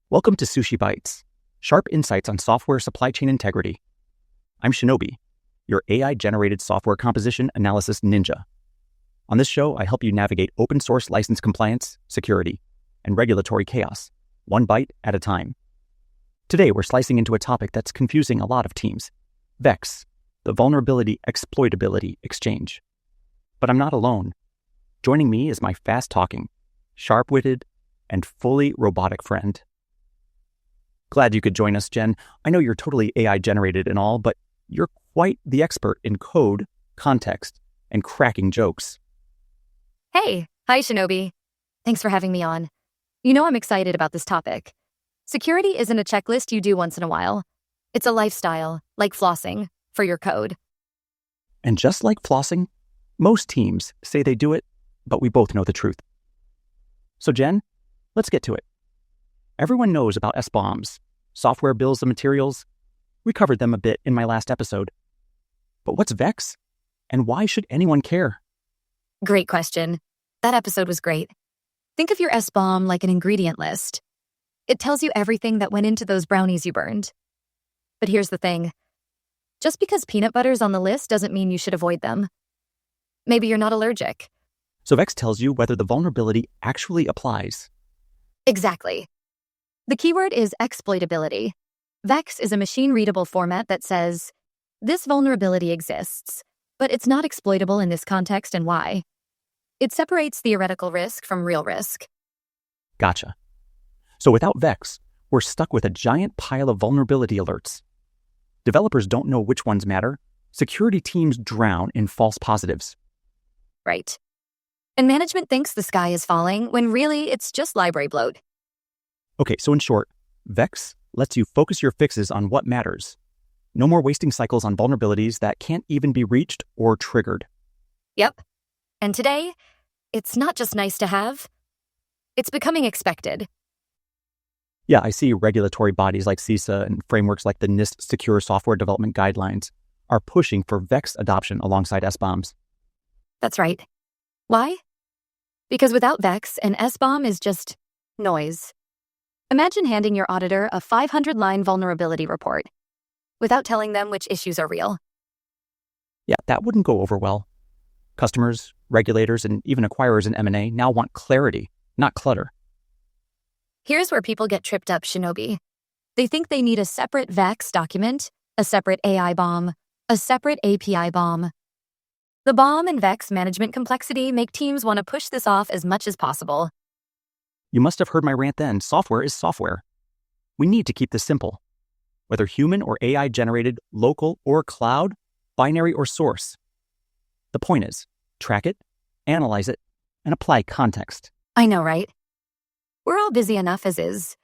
Welcome to Sushi Bytes, sharp insights on software supply chain integrity. I'm Shinobi, your AI-generated software composition analysis ninja. On this show, I help you navigate open source license compliance, security, and regulatory chaos, one byte at a time. Today, we're slicing into a topic that's confusing a lot of teams, VEX, the Vulnerability Exploitability Exchange. But I'm not alone. Joining me is my fast-talking, sharp-witted, and fully robotic friend. Glad you could join us, Jen. I know you're totally AI-generated and all, but you're quite the expert in code, context, and cracking jokes. Hey, hi Shinobi. Thanks for having me on. You know I'm excited about this topic. Security isn't a checklist you do once in a while. It's a lifestyle, like flossing, for your code. And just like flossing, most teams say they do it, but we both know the truth. So Jen, let's get to it. Everyone knows about SBOMs, software bills of materials. We covered them a bit in my last episode. But what's VEX? And why should anyone care? Great question. That episode was great. Think of your SBOM like an ingredient list. It tells you everything that went into those brownies you burned. But here's the thing. Just because peanut butter's on the list doesn't mean you should avoid them. Maybe you're not allergic. So VEX tells you whether the vulnerability actually applies. Exactly. The keyword is exploitability. VEX is a machine-readable format that says, this vulnerability exists, but it's not exploitable in this context and why. It separates theoretical risk from real risk. Gotcha. So without VEX, we're stuck with a giant pile of vulnerability alerts. Developers don't know which ones matter. Security teams drown in false positives. Right. And management thinks the sky is falling when really it's just library bloat. Okay, so in short, VEX lets you focus your fixes on what matters. No more wasting cycles on vulnerabilities that can't even be reached or triggered. Yep. And today, it's not just nice to have. It's becoming expected. Yeah, I see regulatory bodies like CISA and frameworks like the NIST Secure Software Development Guidelines are pushing for VEX adoption alongside SBOMs. That's right. Why? Because without VEX, an SBOM is just noise. Imagine handing your auditor a 500-line vulnerability report without telling them which issues are real. Yeah, that wouldn't go over well. Customers, regulators, and even acquirers in M&A now want clarity, not clutter. Here's where people get tripped up, Shinobi. They think they need a separate VEX document, a separate AI bomb, a separate API bomb. The bomb and VEX management complexity make teams want to push this off as much as possible. You must have heard my rant then. Software is software. We need to keep this simple. Whether human or AI generated, local or cloud, binary or source. The point is, track it, analyze it, and apply context. I know, right? We're all busy enough as is.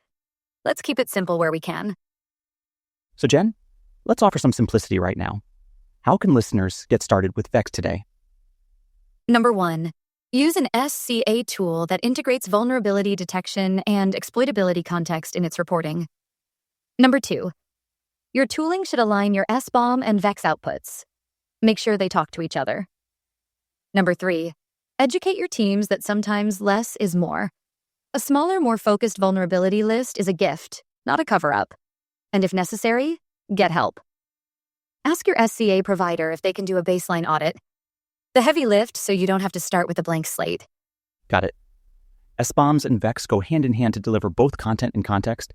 Let's keep it simple where we can. So Jen, let's offer some simplicity right now. How can listeners get started with VEX today? Number 1. Use an SCA tool that integrates vulnerability detection and exploitability context in its reporting. Number 2. Your tooling should align your SBOM and VEX outputs. Make sure they talk to each other. Number 3. Educate your teams that sometimes less is more. A smaller, more focused vulnerability list is a gift, not a cover-up. And if necessary, get help. Ask your SCA provider if they can do a baseline audit. The heavy lift so you don't have to start with a blank slate. Got it. SBOMs and VEX go hand in hand to deliver both content and context,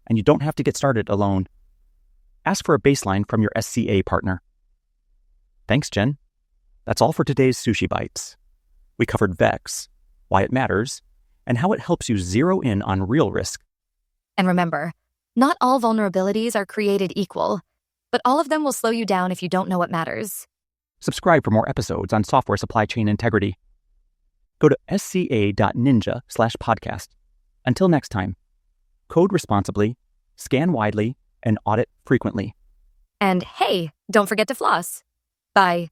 and you don't have to get started alone. Ask for a baseline from your SCA partner. Thanks, Jen. That's all for today's Sushi Bytes. We covered VEX, why it matters, and how it helps you zero in on real risk. And remember, not all vulnerabilities are created equal, but all of them will slow you down if you don't know what matters. Subscribe for more episodes on software supply chain integrity. Go to sca.ninja/podcast. Until next time, code responsibly, scan widely, and audit frequently. And hey, don't forget to floss. Bye.